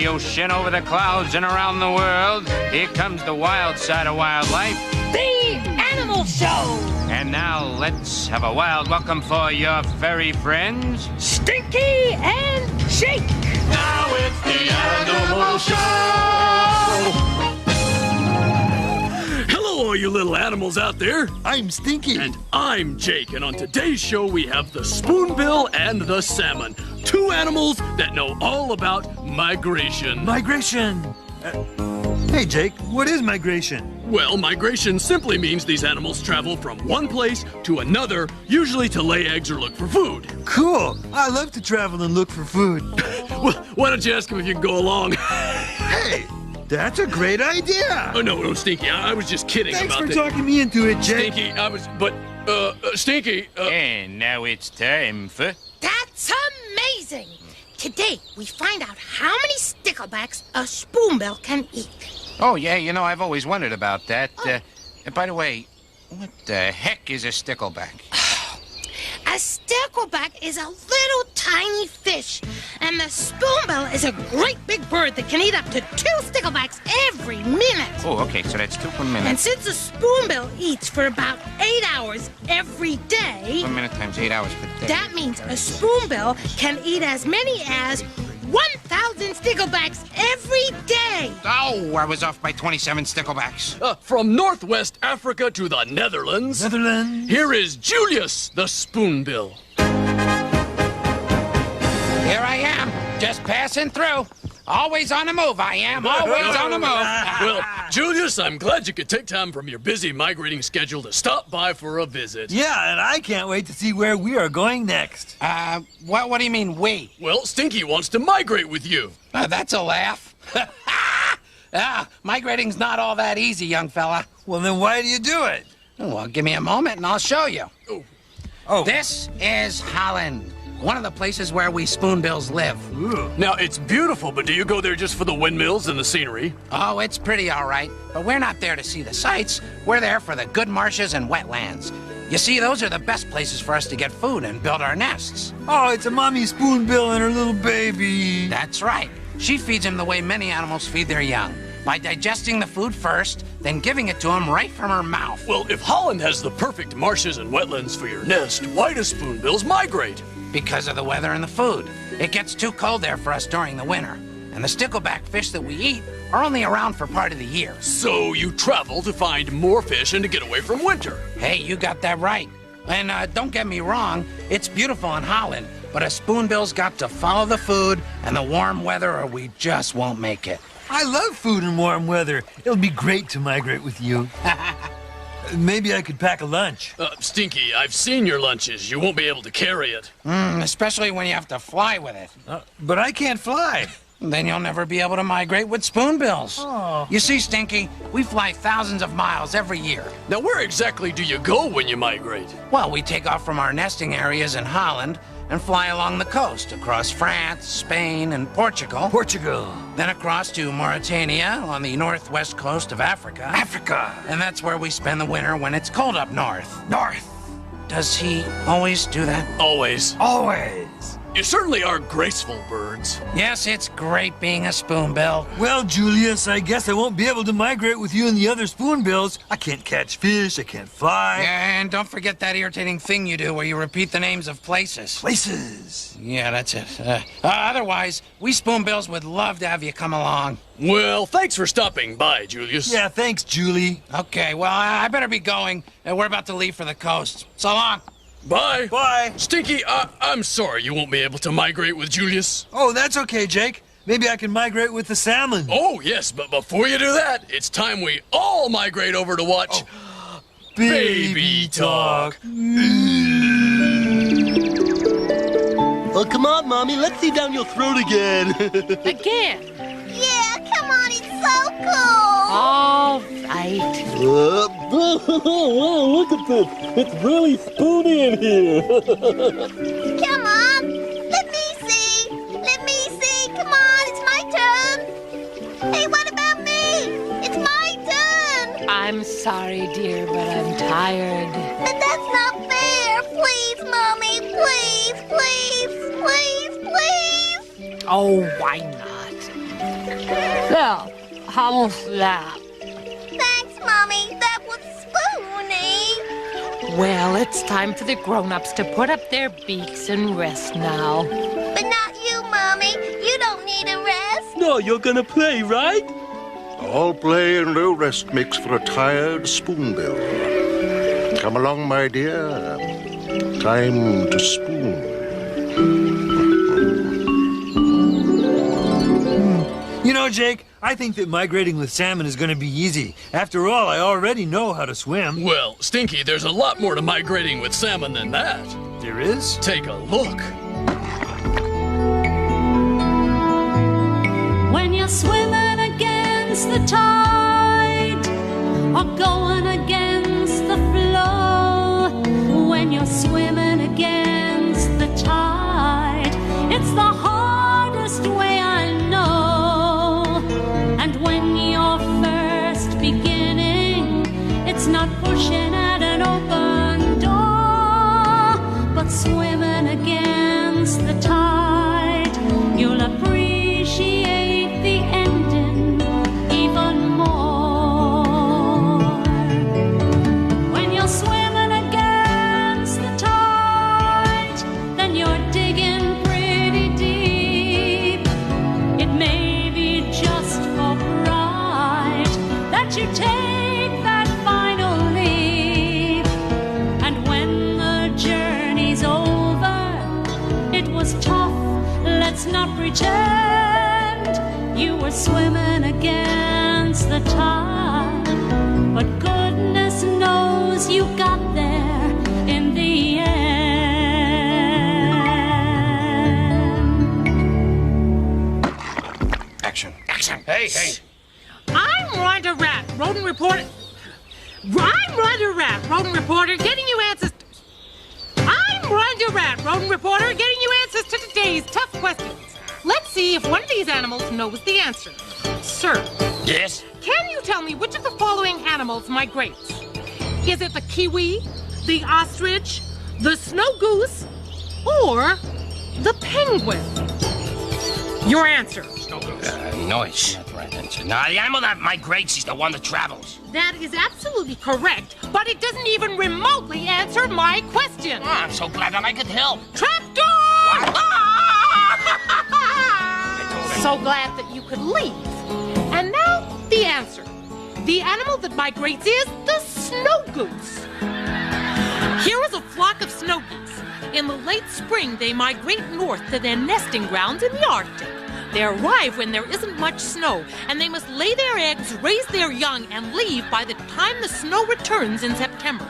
the ocean, over the clouds, and around the world. Here comes the wild side of wildlife. The Animal Show! And now let's have a wild welcome for your furry friends, Stinky and Jake! Now it's the Animal Show! Hello, all you little animals out there. I'm Stinky. And I'm Jake, and on today's show we have the Spoonbill and the Salmon. Two animals that know all about migration. Migration. Hey, Jake, what is migration? Well, migration simply means these animals travel from one place to another, usually to lay eggs or look for food. Cool. I love to travel and look for food. Well, why don't you ask them if you can go along? Hey, that's a great idea. Oh, no, Stinky, I was just kidding Thanks about for that. talking me into it, Jake. Stinky, And now it's time for... That's amazing! Today, we find out how many sticklebacks a spoonbill can eat. Oh, yeah, you know, I've always wondered about that. By the way, what the heck is a stickleback? A stickleback is a little tiny fish, and the spoonbill is a great big bird that can eat up to 2 sticklebacks every minute. Oh, okay, so that's 2 per minute. And since a spoonbill eats for about 8 hours every day, 1 minute times 8 hours per day. that means a spoonbill can eat as many as 1,000 sticklebacks every day. Oh, I was off by 27 sticklebacks. from Northwest Africa to the Netherlands, here is Julius, the Spoonbill. Here I am, just passing through. Always on the move, I am. Always on the move. Well, Julius, I'm glad you could take time from your busy migrating schedule to stop by for a visit. Yeah, and I can't wait to see where we are going next. What do you mean, we? Well, Stinky wants to migrate with you. That's a laugh. Migrating's not all that easy, young fella. Well, then why do you do it? Well, give me a moment and I'll show you. Oh. This is Holland, one of the places where we spoonbills live. Ooh. Now, it's beautiful, but do you go there just for the windmills and the scenery? Oh, it's pretty all right, but we're not there to see the sights. We're there for the good marshes and wetlands. You see, those are the best places for us to get food and build our nests. Oh, it's a mommy spoonbill and her little baby. That's right. She feeds him the way many animals feed their young, by digesting the food first, then giving it to him right from her mouth. Well, if Holland has the perfect marshes and wetlands for your nest, why do spoonbills migrate? Because of the weather and the food. It gets too cold there for us during the winter. And the stickleback fish that we eat are only around for part of the year. So you travel to find more fish and to get away from winter. Hey, you got that right. And don't get me wrong, it's beautiful in Holland, but a spoonbill's got to follow the food and the warm weather or we just won't make it. I love food in warm weather. It'll be great to migrate with you. Maybe I could pack a lunch. Stinky, I've seen your lunches. You won't be able to carry it. Especially when you have to fly with it. But I can't fly. Then you'll never be able to migrate with spoonbills. Oh. You see, Stinky, we fly thousands of miles every year. Now, where exactly do you go when you migrate? Well, we take off from our nesting areas in Holland and fly along the coast across France, Spain, and Portugal. Then across to Mauritania on the northwest coast of Africa. And that's where we spend the winter when it's cold up north. Does he always do that? Always. You certainly are graceful birds. Yes, it's great being a spoonbill. Well, Julius, I guess I won't be able to migrate with you and the other spoonbills. I can't catch fish, I can't fly. And don't forget that irritating thing you do where you repeat the names of places. Yeah, that's it. Otherwise, we spoonbills would love to have you come along. Well, thanks for stopping by, Julius. Yeah, thanks, Julie. Okay, well, I better be going. We're about to leave for the coast. So long. Bye. Bye. Stinky, I'm sorry you won't be able to migrate with Julius. Oh, that's okay, Jake. Maybe I can migrate with the salmon. Oh, yes, but before you do that, it's time we all migrate over to watch Baby Talk. Oh, come on, Mommy. Let's see down your throat again. Again. Yeah, come on, it's so cool. All right. Wow, look at this. It's really spoony in here. Come on, let me see. Come on, it's my turn. Hey, what about me? It's my turn. I'm sorry, dear, but I'm tired. But that's not fair. Please, Mommy, please. Oh, why not? There, how's that? Thanks, Mommy. That was spoony. Well, it's time for the grown-ups to put up their beaks and rest now. But not you, Mommy. You don't need a rest. No, you're gonna play, right? All play and no rest makes for a tired spoonbill. Come along, my dear. Time to spoon. You know, Jake, I think that migrating with salmon is going to be easy. After all, I already know how to swim. Well, Stinky, there's a lot more to migrating with salmon than that. There is? Take a look. When you're swimming against the tide or going against the flow, when you're swimming against the tide, it's the hardest way I know. And when you're first beginning, it's not pushing at an open door, but swimming against the tide, you'll appreciate the ending even more. When you're swimming against the tide, then you're digging pretty deep. It may be just for pride that you take that final leap. And when the journey's over, it was tough, let's not pretend. You were swimming against the tide, but goodness knows you got there in the end. Action. Action. Hey, hey. I'm Rhonda Rat, rodent reporter. I'm Rhonda Rat, rodent reporter, getting you answers. I'm Rhonda Rat, rodent reporter, getting you answers to today's tough questions. Let's see if one of these animals knows the answer. Sir, Yes? can you tell me which of the following animals migrates? Is it the kiwi, the ostrich, the snow goose, or the penguin? Your answer. No, it's not the right answer. No, the animal that migrates is the one that travels. That is absolutely correct, but it doesn't even remotely answer my question. Oh, I'm so glad that I could help. Trapdoor! So glad that you could leave. And now, the answer. The animal that migrates is the snow goose. Here is a flock of snow geese. In the late spring, they migrate north to their nesting grounds in the Arctic. They arrive when there isn't much snow, and they must lay their eggs, raise their young, and leave by the time the snow returns in September.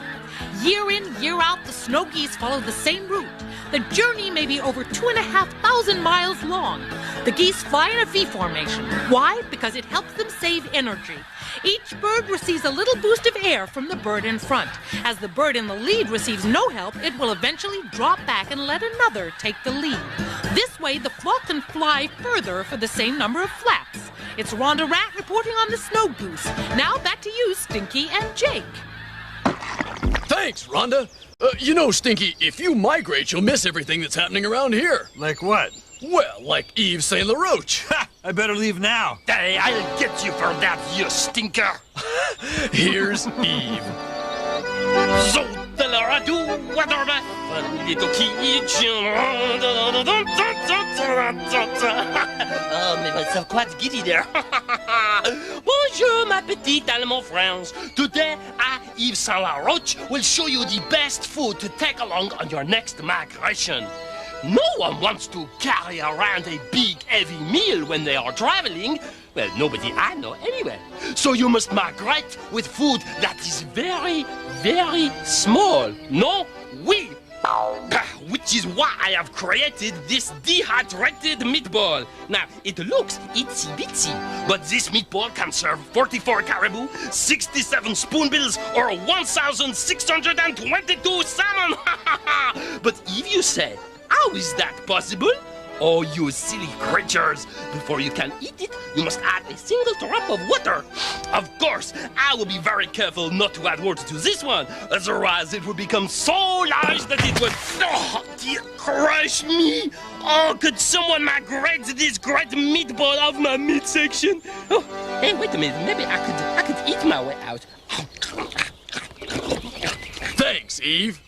Year in, year out, the snow geese follow the same route. The journey may be over 2,500 miles long. The geese fly in a V formation. Why? Because it helps them save energy. Each bird receives a little boost of air from the bird in front. As the bird in the lead receives no help, it will eventually drop back and let another take the lead. This way, the flock can fly further for the same number of flaps. It's Rhonda Rat reporting on the snow goose. Now back to you, Stinky and Jake. Thanks, Rhonda. You know, Stinky, if you migrate, you'll miss everything that's happening around here. Like what? Well, like Yves Saint Laroche. Ha! I better leave now. Hey, I'll get you for that, you stinker. Here's Eve. Oh, mais myself quite giddy there. Bonjour, my petite animal friends. Today, I, Yves Saint Laroche, will show you the best food to take along on your next migration. No one wants to carry around a big, heavy meal when they are traveling. Well, nobody I know anyway. So you must migrate with food that is very, very small. No? Oui. Which is why I have created this dehydrated meatball. Now, it looks itsy-bitsy, but this meatball can serve 44 caribou, 67 spoonbills, or 1,622 salmon. But if you say, how is that possible? Oh, you silly creatures! Before you can eat it, you must add a single drop of water. Of course, I will be very careful not to add water to this one, otherwise it will become so large that it would crush me. Oh, could someone migrate this great meatball of my midsection? Oh, hey, wait a minute. Maybe I could eat my way out. Thanks, Eve.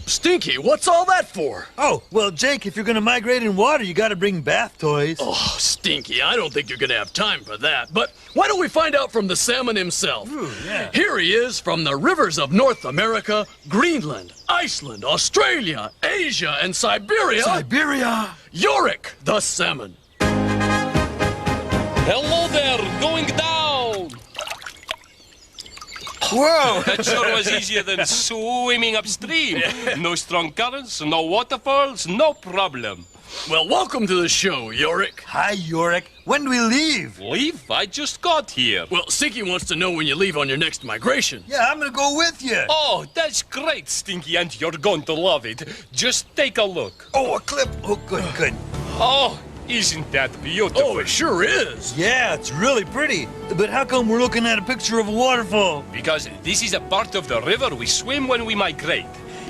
Stinky, what's all that for? Oh, well, Jake, if you're gonna migrate in water, you gotta bring bath toys. Oh, Stinky, I don't think you're gonna have time for that. But why don't we find out from the salmon himself? Ooh, yeah. Here he is from the rivers of North America, Greenland, Iceland, Australia, Asia, and Siberia. Siberia! Yorick, the salmon. Hello there, going down. Whoa! That sure was easier than swimming upstream. No strong currents, no waterfalls, no problem. Well, welcome to the show, Yorick. Hi, Yorick. When do we leave? Leave? I just got here. Well, Stinky wants to know when you leave on your next migration. Yeah, I'm gonna go with you. Oh, that's great, Stinky, and you're going to love it. Just take a look. Oh, a clip. Oh, good, good. Oh, isn't that beautiful? Oh, it sure is. Yeah, it's really pretty. But how come we're looking at a picture of a waterfall? Because this is a part of the river we swim when we migrate.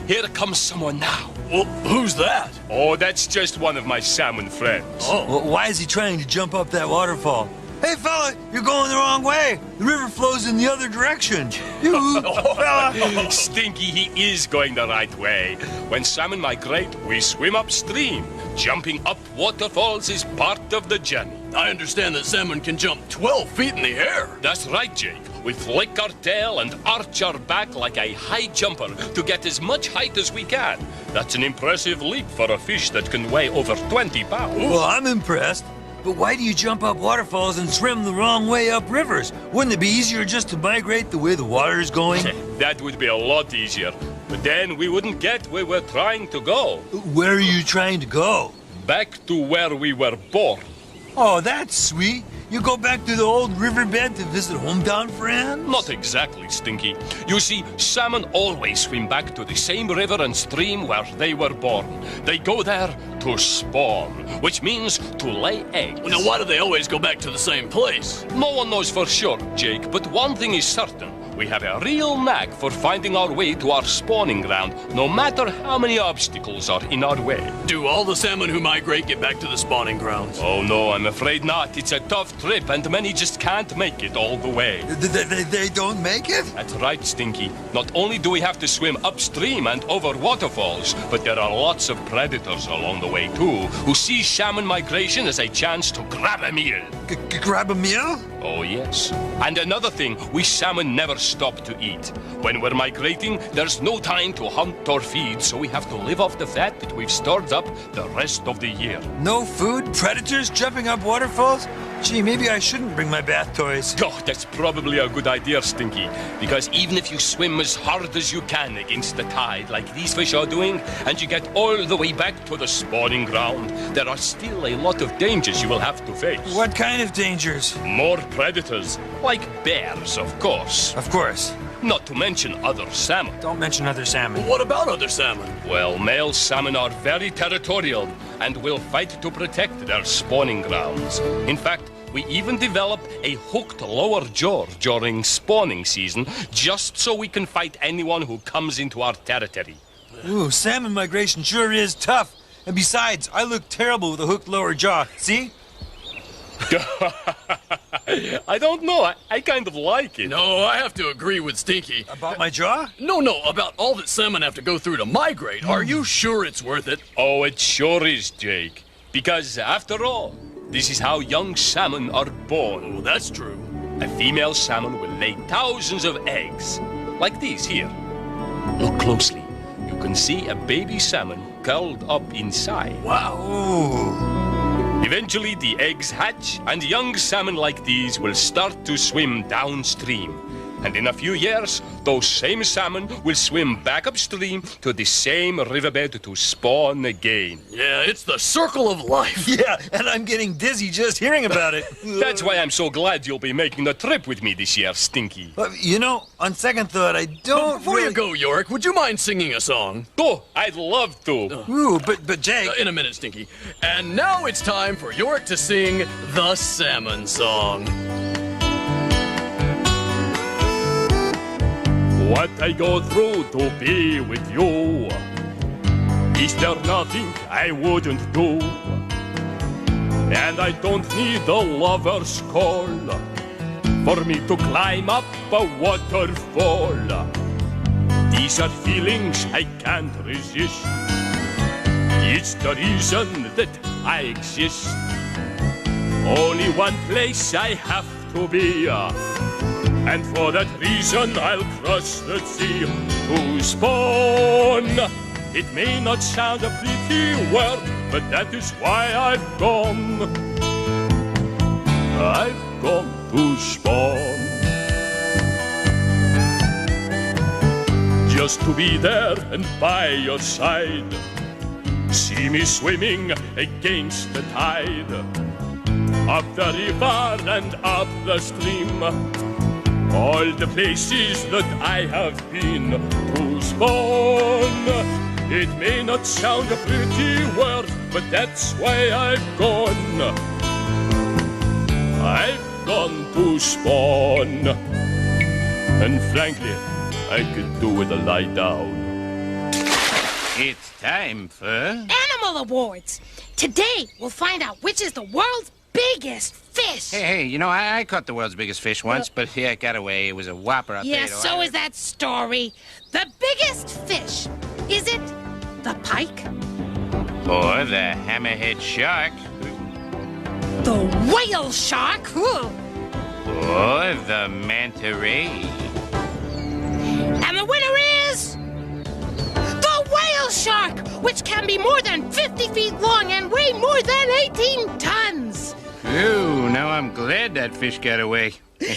Here comes someone now. Well, who's that? Oh, that's just one of my salmon friends. Oh. Well, why is he trying to jump up that waterfall? Hey, fella, you're going the wrong way. The river flows in the other direction. You, fella. Stinky, he is going the right way. When salmon migrate, we swim upstream. Jumping up waterfalls is part of the journey. I understand that salmon can jump 12 feet in the air. That's right, Jake. We flick our tail and arch our back like a high jumper to get as much height as we can. That's an impressive leap for a fish that can weigh over 20 pounds. Well, I'm impressed. But why do you jump up waterfalls and swim the wrong way up rivers? Wouldn't it be easier just to migrate the way the water is going? That would be a lot easier. But then we wouldn't get where we're trying to go. Where are you trying to go? Back to where we were born. Oh, that's sweet. You go back to the old riverbed to visit hometown friends? Not exactly, Stinky. You see, salmon always swim back to the same river and stream where they were born. They go there to spawn, which means to lay eggs. Now, why do they always go back to the same place? No one knows for sure, Jake, but one thing is certain. We have a real knack for finding our way to our spawning ground, no matter how many obstacles are in our way. Do all the salmon who migrate get back to the spawning grounds? Oh no, I'm afraid not. It's a tough trip, and many just can't make it all the way. They don't make it? That's right, Stinky. Not only do we have to swim upstream and over waterfalls, but there are lots of predators along the way too, who see salmon migration as a chance to grab a meal. Grab a meal? Oh, yes. And another thing, we salmon never stop to eat. When we're migrating, there's no time to hunt or feed, so we have to live off the fat that we've stored up the rest of the year. No food? Predators jumping up waterfalls? Gee, maybe I shouldn't bring my bath toys. Oh, that's probably a good idea, Stinky. Because even if you swim as hard as you can against the tide, like these fish are doing, and you get all the way back to the spawning ground, there are still a lot of dangers you will have to face. What kind of dangers? More predators, like bears, of course. Of course. Not to mention other salmon. Don't mention other salmon. What about other salmon? Well, male salmon are very territorial and will fight to protect their spawning grounds. In fact, we even develop a hooked lower jaw during spawning season just so we can fight anyone who comes into our territory. Ooh, salmon migration sure is tough. And besides, I look terrible with a hooked lower jaw. See? I don't know. I kind of like it. No, I have to agree with Stinky. About my jaw? No, about all that salmon have to go through to migrate. Are you sure it's worth it? Oh, it sure is, Jake. Because after all, this is how young salmon are born. Oh, that's true. A female salmon will lay thousands of eggs, like these here. Look closely. You can see a baby salmon curled up inside. Wow. Ooh. Eventually, the eggs hatch, and young salmon like these will start to swim downstream. And in a few years, those same salmon will swim back upstream to the same riverbed to spawn again. Yeah, it's the circle of life. Yeah, and I'm getting dizzy just hearing about it. That's why I'm so glad you'll be making the trip with me this year, Stinky. You know, on second thought, I don't Before you go, Yorick, would you mind singing a song? Oh, I'd love to. Ooh, but Jake... In a minute, Stinky. And now it's time for Yorick to sing the salmon song. What I go through to be with you, is there nothing I wouldn't do? And I don't need a lover's call for me to climb up a waterfall. These are feelings I can't resist. It's the reason that I exist. Only one place I have to be, and for that reason I'll cross the sea to spawn. It may not sound a pretty word, but that is why I've gone. I've gone to spawn. Just to be there and by your side. See me swimming against the tide, up the river and up the stream. All the places that I have been to spawn. It may not sound a pretty word, but that's why I've gone. I've gone to spawn. And frankly, I could do with a lie down. It's time for... Animal Awards! Today, we'll find out which is the world's biggest fish. Hey, you know, I caught the world's biggest fish once, but yeah, it got away. It was a whopper out there. Yeah, so is that story. The biggest fish. Is it the pike? Or the hammerhead shark. The whale shark? Or the manta ray. And the winner is... the whale shark, which can be more than 50 feet long and weigh more than 18 tons. Ooh, now I'm glad that fish got away. The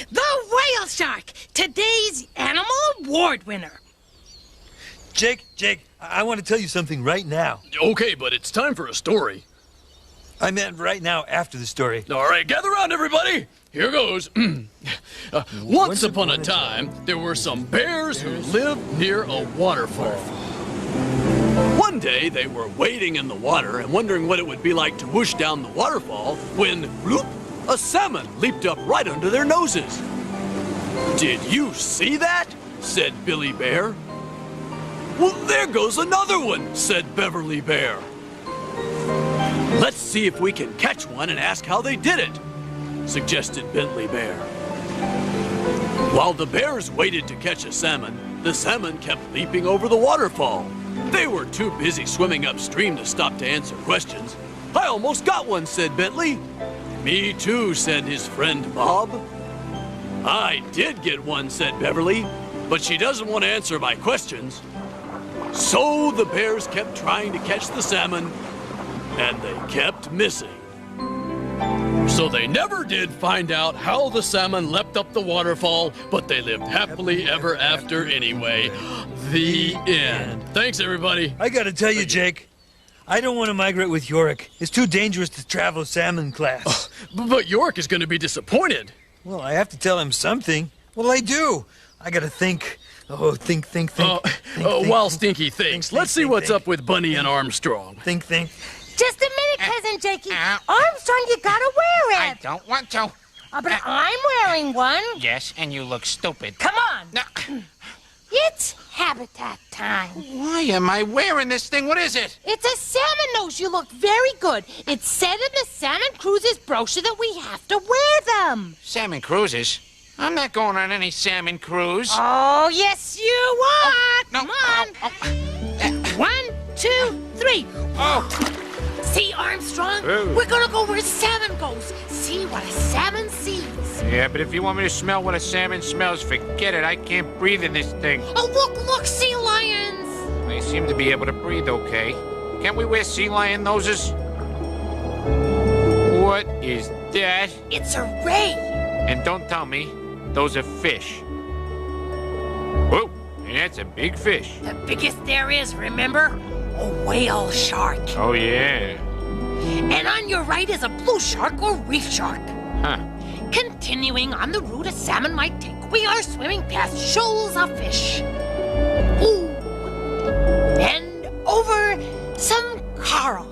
whale shark, today's Animal Award winner. Jake, I want to tell you something right now. Okay, but it's time for a story. I meant right now after the story. All right, gather around, everybody. Here goes. Once upon a time, there were some bears who lived near a waterfall. One day, they were wading in the water and wondering what it would be like to whoosh down the waterfall when, bloop, a salmon leaped up right under their noses. "Did you see that?" said Billy Bear. "Well, there goes another one," said Beverly Bear. "Let's see if we can catch one and ask how they did it," suggested Bentley Bear. While the bears waited to catch a salmon, the salmon kept leaping over the waterfall. They were too busy swimming upstream to stop to answer questions. "I almost got one," said Bentley. "Me too," said his friend Bob. "I did get one," said Beverly, "but she doesn't want to answer my questions." So the bears kept trying to catch the salmon, and they kept missing. So they never did find out how the salmon leapt up the waterfall, but they lived happily ever after anyway. The end. Thanks, everybody. I gotta tell you, Jake, I don't want to migrate with Yorick. It's too dangerous to travel salmon class. But Yorick is going to be disappointed. Well, I have to tell him something. Well, I do. I gotta think. Oh, think. While Stinky thinks, let's see what's up with Bunny and Armstrong. Think. Just a minute, Cousin Jakey. Armstrong, you gotta wear it. I don't want to. But I'm wearing one. Yes, and you look stupid. Come on. No. It's habitat time. Why am I wearing this thing? What is it? It's a salmon nose. You look very good. It said in the Salmon Cruises brochure that we have to wear them. Salmon cruises? I'm not going on any salmon cruise. Oh, yes, you are. No. Come on. 1, 2, 3. Oh. See, Armstrong? Ooh. We're gonna go where salmon goes. See what a salmon sees. Yeah, but if you want me to smell what a salmon smells, forget it. I can't breathe in this thing. Oh, look, sea lions. They seem to be able to breathe okay. Can't we wear sea lion noses? What is that? It's a ray. And don't tell me those are fish. Oh, and that's a big fish. The biggest there is, remember? A whale shark. Oh, yeah. And on your right is a blue shark or reef shark. Huh. Continuing on the route a salmon might take, we are swimming past shoals of fish. Ooh. And over some coral.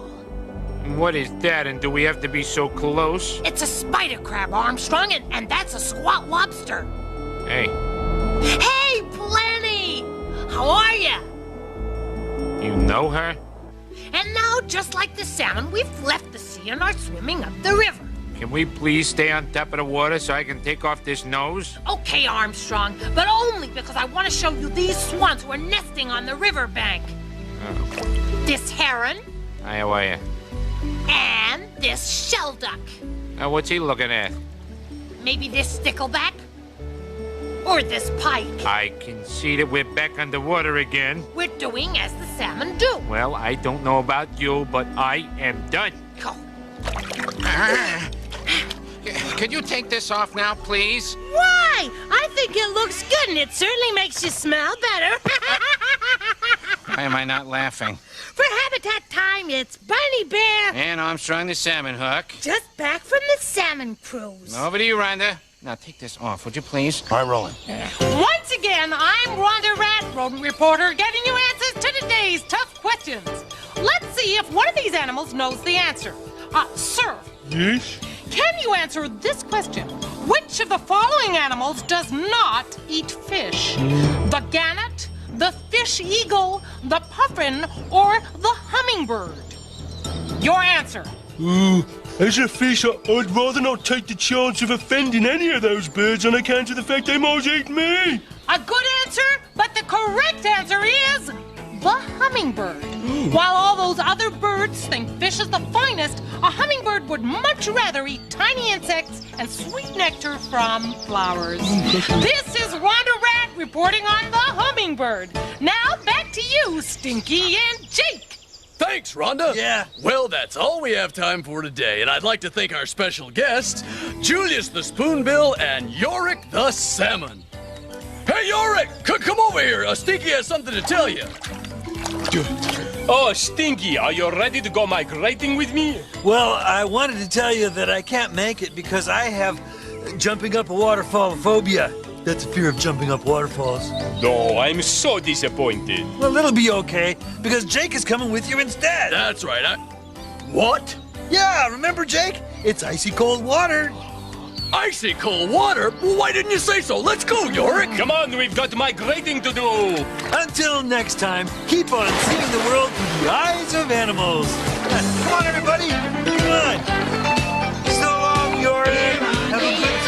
What is that, and do we have to be so close? It's a spider crab, Armstrong, and that's a squat lobster. Hey, Hey, Planny! How are ya? you know her? And now, just like the salmon, we've left the sea and are swimming up the river. Can we please stay on top of the water so I can take off this nose? Okay, Armstrong, but only because I want to show you these swans who are nesting on the riverbank. Oh. This heron How are you? and this shell duck. What's he looking at? Maybe this stickleback? Or this pike. I can see that we're back underwater again. We're doing as the salmon do. Well, I don't know about you, but I am done. Go. Could you take this off now, please? Why? I think it looks good and it certainly makes you smell better. Why am I not laughing? For habitat time, it's Bunny Bear. And Armstrong the salmon hook. Just back from the salmon cruise. Over to you, Rhonda. Now take this off, would you please? All right, rolling. Once again, I'm Rhonda Rat, rodent reporter, getting you answers to today's tough questions. Let's see if one of these animals knows the answer. Sir, Yes? can you answer this question? Which of the following animals does not eat fish? The gannet, the fish eagle, the puffin, or the hummingbird? Your answer. As a fish, I'd rather not take the chance of offending any of those birds on account of the fact they might eat me. A good answer, but the correct answer is the hummingbird. While all those other birds think fish is the finest, a hummingbird would much rather eat tiny insects and sweet nectar from flowers. This is Rhonda Rat reporting on the hummingbird. Now back to you, Stinky and Jake. Thanks, Rhonda. Yeah. Well, that's all we have time for today, and I'd like to thank our special guests, Julius the Spoonbill and Yorick the Salmon. Hey, Yorick, come over here. Stinky has something to tell you. Oh, Stinky, are you ready to go migrating with me? Well, I wanted to tell you that I can't make it because I have jumping up a waterfall phobia. That's a fear of jumping up waterfalls. No, I'm so disappointed. Well, it'll be okay because Jake is coming with you instead. That's right. What? Yeah, remember Jake? It's icy cold water. Icy cold water? Well, why didn't you say so? Let's go, Yorick. Come on, we've got migrating to do. Until next time, keep on seeing the world through the eyes of animals. Come on, everybody. Come on. So long, Yorick. Have a good